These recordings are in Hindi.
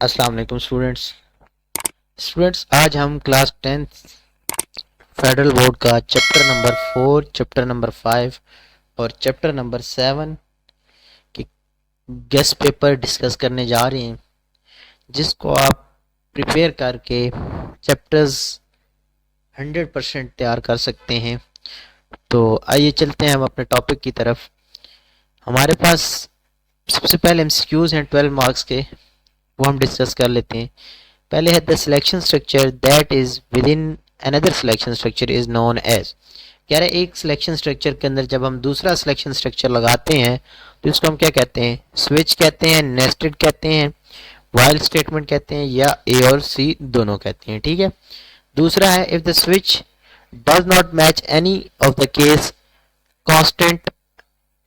अस्सलाम वालेकुम स्टूडेंट्स आज हम क्लास 10th फेडरल बोर्ड का चैप्टर नंबर 4, चैप्टर नंबर 5 और चैप्टर नंबर 7 की गेस्ट पेपर डिस्कस करने जा रहे हैं, जिसको आप प्रिपेयर करके चैप्टर्स 100% तैयार कर सकते हैं। तो आइए चलते हैं हम अपने टॉपिक की तरफ। हमारे पास सबसे पहले एमसीक्यूज हैं 12 मार्क्स के, वो हम डिस्कस कर लेते हैं। पहले है the selection structure that is within another selection structure is known as. कह रहे एक सिलेक्शन स्ट्रक्चर के अंदर जब हम दूसरा सिलेक्शन स्ट्रक्चर लगाते हैं तो इसको हम क्या कहते हैं? स्विच कहते हैं, नेस्टेड कहते हैं, वाइल स्टेटमेंट कहते हैं, या ए और सी दोनों कहते हैं। ठीक है। दूसरा है if the switch does not match any of the case constant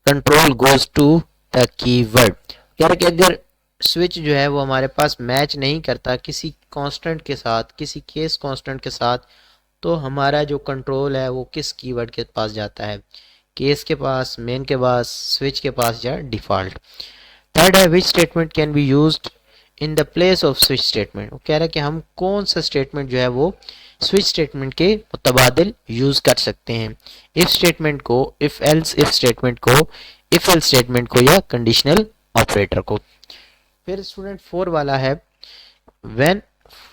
control goes to the keyword. कह रहे कि अगर स्विच जो है वो हमारे पास मैच नहीं करता किसी कांस्टेंट के साथ, किसी केस कांस्टेंट के साथ, तो हमारा जो कंट्रोल है वो किस कीवर्ड के पास जाता है? केस के पास, मेन के पास, स्विच के पास या डिफॉल्ट। थर्ड है which statement can be used in the place off switch statement. वो कह रहा है कि हम कौन सा स्टेटमेंट जो है वो स्विच स्टेटमेंट के मुतबादिल यूज कर सकते हैं? इफ स्टेटमेंट को, इफ एल्स इफ स्टेटमेंट को, इफ एल्स स्टेटमेंट को, या कंडीशनल ऑपरेटर को। फिर स्टूडेंट 4 वाला है when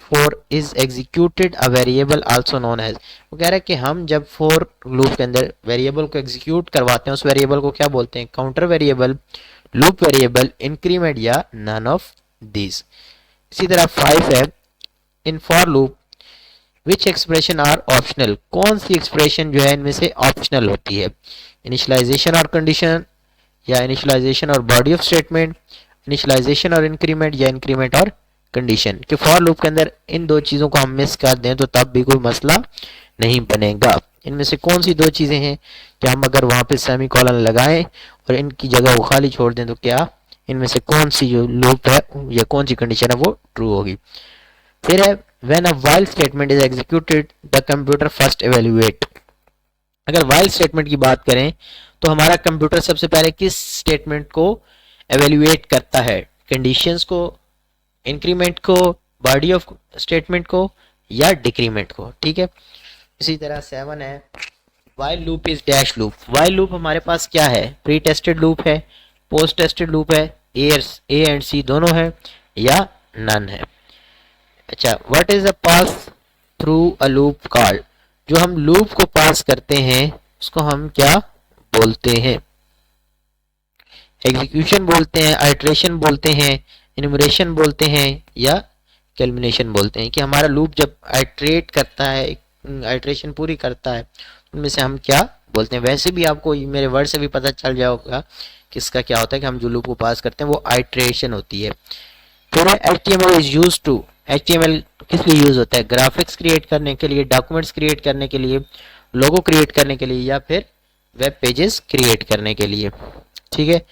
for is executed a variable also known as. वो कह रहा है कि हम जब फॉर लूप के अंदर वेरिएबल को एग्जीक्यूट करवाते हैं उस वेरिएबल को क्या बोलते हैं? Counter variable, loop variable, increment, या नन ऑफ दीज। इसी तरह 5 है in for loop which expression are optional. कौन सी एक्सप्रेशन जो है इनमें से ऑप्शनल होती है? इनिशियलाइजेशन और कंडीशन, या इनिशियलाइजेशन और बॉडी ऑफ स्टेटमेंट, इनिशियलाइजेशन और इंक्रीमेंट, या इंक्रीमेंट और कंडीशन। कि फॉर लूप के अंदर इन दो चीज़ों को हम मिस कर दें तो तब भी कोई मसला नहीं बनेगा। इनमें से कौन सी दो चीज़ें हैं कि हम अगर वहाँ पे सेमी कॉलन लगाएं और इनकी जगह वो खाली छोड़ दें तो क्या इनमें से कौन सी जो लूप है या कौन सी कंडीशन है वो ट्रू होगी? फिर है when a while statement is executed the computer first evaluate. अगर वाइल स्टेटमेंट की बात करें तो हमारा कंप्यूटर सबसे पहले किस स्टेटमेंट को एवेल्युएट करता है? कंडीशंस को, इंक्रीमेंट को, बॉडी ऑफ स्टेटमेंट को, या डिक्रीमेंट को। ठीक है। इसी तरह 7 है while loop is dash loop. While loop हमारे पास क्या है? प्री टेस्टेड लूप है, पोस्ट टेस्टेड लूप है, ए एंड सी दोनों है, या नन है। अच्छा, what is a pass through a loop called. जो हम लूप को पास करते हैं उसको हम क्या बोलते हैं? एग्जीक्यूशन बोलते हैं, आइटरेशन बोलते हैं, इनुमरेशन बोलते हैं, या कैलमिनेशन बोलते हैं। कि हमारा लूप जब आइटरेट करता है, आइटरेशन पूरी करता है, उनमें से हम क्या बोलते हैं? वैसे भी आपको मेरे वर्ड से भी पता चल जाएगा किसका क्या होता है कि हम जो लूप को पास करते हैं वो आइटरेशन होती है। फिर HTML is use to. HTML किस लिए यूज होता है? ग्राफिक्स क्रिएट करने के लिए, डॉक्यूमेंट्स क्रिएट करने के लिए, लोगो क्रिएट करने के लिए, या फिर वेब पेजेस क्रिएट करने के लिए। ठीक है।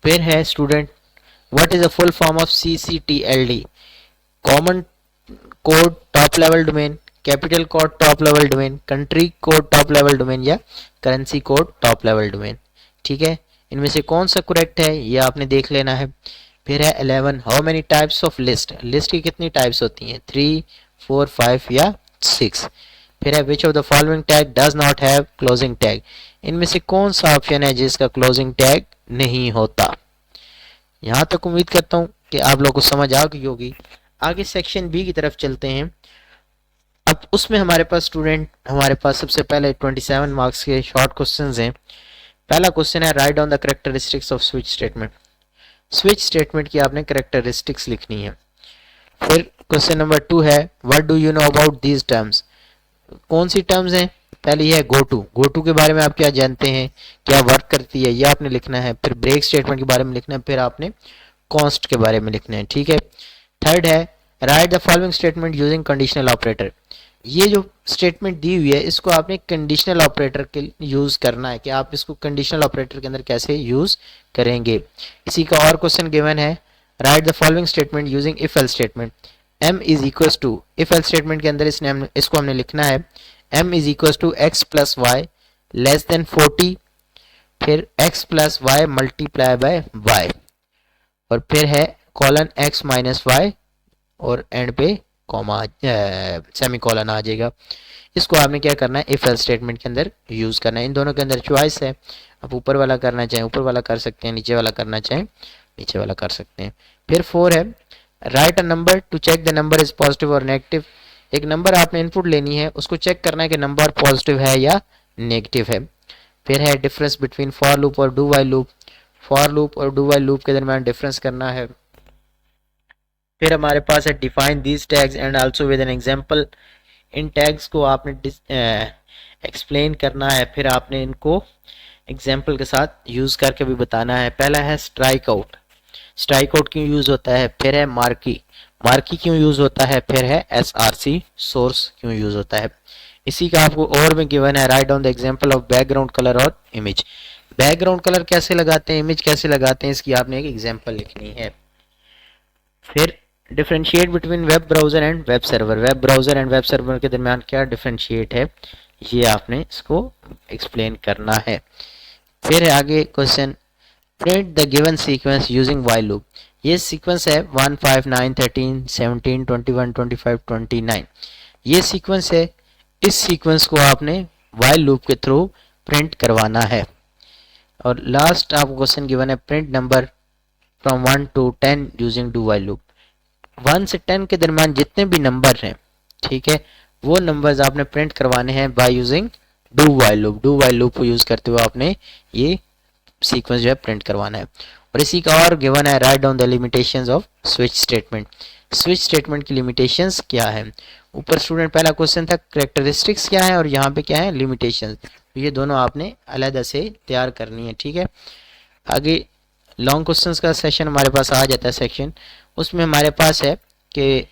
फिर है student what is the full form of CCTLD। Common code top level domain, capital code top level domain, country code top level domain, या currency code top level domain. ठीक है। इनमें से कौन सा करेक्ट है ये आपने देख लेना है। फिर है 11 how many types of list. List की कितनी टाइप्स होती हैं? 3, 4, 5 या 6। फिर है which of the following tag does not have closing tag. इनमें से कौन सा ऑप्शन है जिसका क्लोजिंग टैग नहीं होता? यहाँ तक उम्मीद करता हूँ कि आप लोगों को समझ आ गई होगी। आगे सेक्शन बी की तरफ चलते हैं। अब उसमें हमारे पास स्टूडेंट सबसे पहले 27 मार्क्स के शॉर्ट क्वेश्चंस हैं। पहला क्वेश्चन है write down the characteristics off switch statement. Switch statement की आपने कैरेक्टरिस्टिक्स लिखनी है। फिर क्वेश्चन नंबर 2 है what do you know about these terms. कौन सी टर्म्स हैं? पहली है गो टू। गो टू के बारे में आप क्या जानते हैं, क्या वर्क करती है, ये आपने लिखना है। फिर ब्रेक स्टेटमेंट के बारे में लिखना है। फिर आपने कॉन्स्ट के बारे में लिखना है। ठीक है। थर्ड है write the following statement using conditional operator. ये जो स्टेटमेंट दी हुई है इसको आपने कंडीशनल ऑपरेटर के यूज करना है कि आप इसको कंडीशनल ऑपरेटर के अंदर कैसे यूज करेंगे। इसी का और क्वेश्चन गिवन है write the following statement using if else statement. m is equal to, if else statement के अंदर इसको हमने लिखना है m is equal to x plus y less than 40, फिर x plus y multiply by y, और फिर है कॉलन x माइनस वाई और एंड पे कॉमा सेमीकोलन आ जाएगा। इसको आपने क्या करना है, इफ एल्स स्टेटमेंट के अंदर यूज करना है। इन दोनों के अंदर चॉइस है, आप ऊपर वाला करना चाहें ऊपर वाला कर सकते हैं, नीचे वाला करना चाहें नीचे वाला कर सकते हैं। फिर 4 है write a number to check the number is positive और नेगेटिव। एक नंबर आपने इनपुट लेनी है, उसको चेक करना है कि नंबर पॉजिटिव है या नेगेटिव है। फिर है डिफरेंस बिटवीन फॉर लूप और do while loop. For loop और डू वाइल लूप के दरमियान डिफरेंस करना है। फिर हमारे पास है define these tags and also with an example. In tags को आपने एक्सप्लेन करना है, फिर आपने इनको एग्जांपल के साथ यूज करके भी बताना है। पहला है स्ट्राइक आउट, स्ट्राइक आउट क्यों यूज होता है। फिर है मार्की, मार्की क्यों यूज होता है। फिर है एसआरसी, सोर्स क्यों यूज होता है। इसी का आपको और में गिवन है write down the example of background colour और इमेज। बैकग्राउंड कलर कैसे लगाते हैं, इमेज कैसे लगाते हैं, इसकी आपने एक एग्जांपल लिखनी है। फिर differentiate between web browser and web server. Web browser and web server के दरमियान क्या डिफरेंशिएट है, ये आपने इसको एक्सप्लेन करना है। फिर है आगे question print the given sequence using while loop. ये सीक्वेंस है 1 5 9 13 17 21 25 29, ये सीक्वेंस है। इस सीक्वेंस को आपने व्हाइल लूप के थ्रू प्रिंट करवाना है। और लास्ट आपको क्वेश्चन गिवन है print number from 1 to 10 using do while loop. 1 से 10 के दरमियान जितने भी नंबर हैं, ठीक है, वो नंबर्स आपने प्रिंट करवाने हैं by using do while loop. Do while loop को यूज करते हुए आपने ये सीक्वेंस जो है प्रिंट करवाना है। और इसी का और गिवन है write down the limitations off switch statement. Switch statement की लिमिटेशंस क्या है। ऊपर स्टूडेंट पहला क्वेश्चन था कैरेक्टरिस्टिक्स क्या है और यहाँ पे क्या है लिमिटेशंस, तो ये दोनों आपने अलग से तैयार करनी है, ठीक है। आगे लॉन्ग क्वेश्चंस का सेशन हमारे पास आ जाता है सेक्शन, उसमें हमारे पास है कि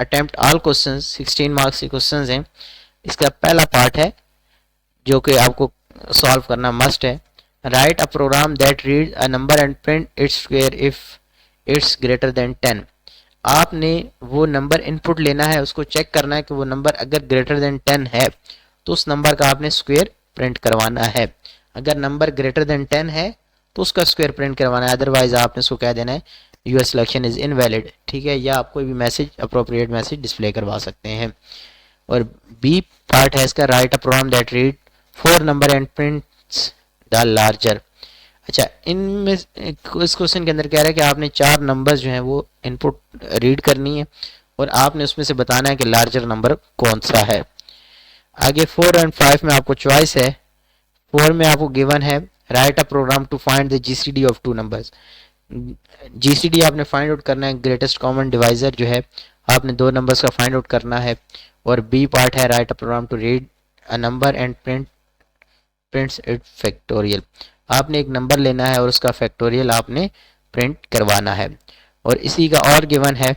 अटेम्प्ट ऑल क्वेश्चंस 16 मार्क्स के क्वेश्चंस हैं। इसका पहला पार्ट है जो कि आपको सॉल्व करना मस्ट है। Write a program that read a number and print its square if it's greater than 10। आपने वो नंबर इनपुट लेना है, उसको चेक करना है कि वो नंबर अगर ग्रेटर देन 10 है तो उस नंबर का आपने स्क्वायर प्रिंट करवाना है। अगर नंबर ग्रेटर देन 10 है तो उसका स्क्वायर प्रिंट करवाना है, अदरवाइज आपने उसको कह देना है यूर सिलेक्शन इज इनवैलिड, ठीक है, या आप कोई भी मैसेज अप्रोप्रिएट मैसेज डिस्प्ले करवा सकते हैं। और बी पार्ट है इसका write a program that read 4 number and prints the larger. अच्छा, इनमें इस क्वेश्चन के अंदर कह रहा है कि आपने 4 नंबर्स जो हैं वो इनपुट रीड करनी है और आपने उसमें से बताना है कि लार्जर नंबर कौन सा है। आगे 4 और 5 में आपको चॉइस है। 4 में आपको गिवन है write a program to find the GCD of 2 numbers. GCD आपने फाइंड आउट करना है, ग्रेटेस्ट कॉमन डिवाइजर जो है आपने 2 नंबर्स का फाइंड आउट करना है। और बी पार्ट है write a program to read a number and prints it factorial. आपने एक नंबर लेना है और उसका फैक्टोरियल आपने प्रिंट करवाना है। और इसी का और गिवन है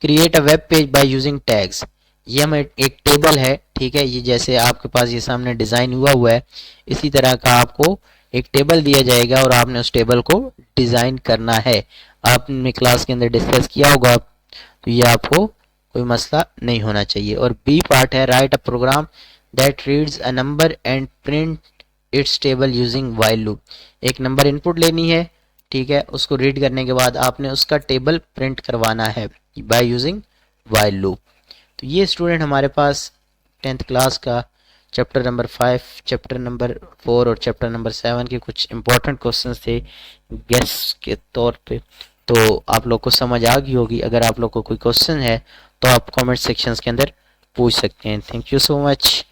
create a web page by using tags. ये हमें एक टेबल है, ठीक है, ये जैसे आपके पास ये सामने डिज़ाइन हुआ है इसी तरह का आपको एक टेबल दिया जाएगा और आपने उस टेबल को डिज़ाइन करना है। आपने क्लास के अंदर डिस्कस किया होगा, तो ये आपको कोई मसला नहीं होना चाहिए। और बी पार्ट है write a program that reads a number and print its table using while loop. एक नंबर इनपुट लेनी है, ठीक है, उसको रीड करने के बाद आपने उसका टेबल प्रिंट करवाना है बाय यूजिंग व्हाइल लूप। तो ये स्टूडेंट हमारे पास 10th क्लास का चैप्टर नंबर 5, चैप्टर नंबर 4 और चैप्टर नंबर 7 के कुछ इंपॉर्टेंट क्वेश्चंस थे गेस के तौर पे। तो आप लोग को समझ आ गई होगी। अगर आप लोग को कोई क्वेश्चन है तो आप कमेंट सेक्शंस के अंदर पूछ सकते हैं। Thank you so much.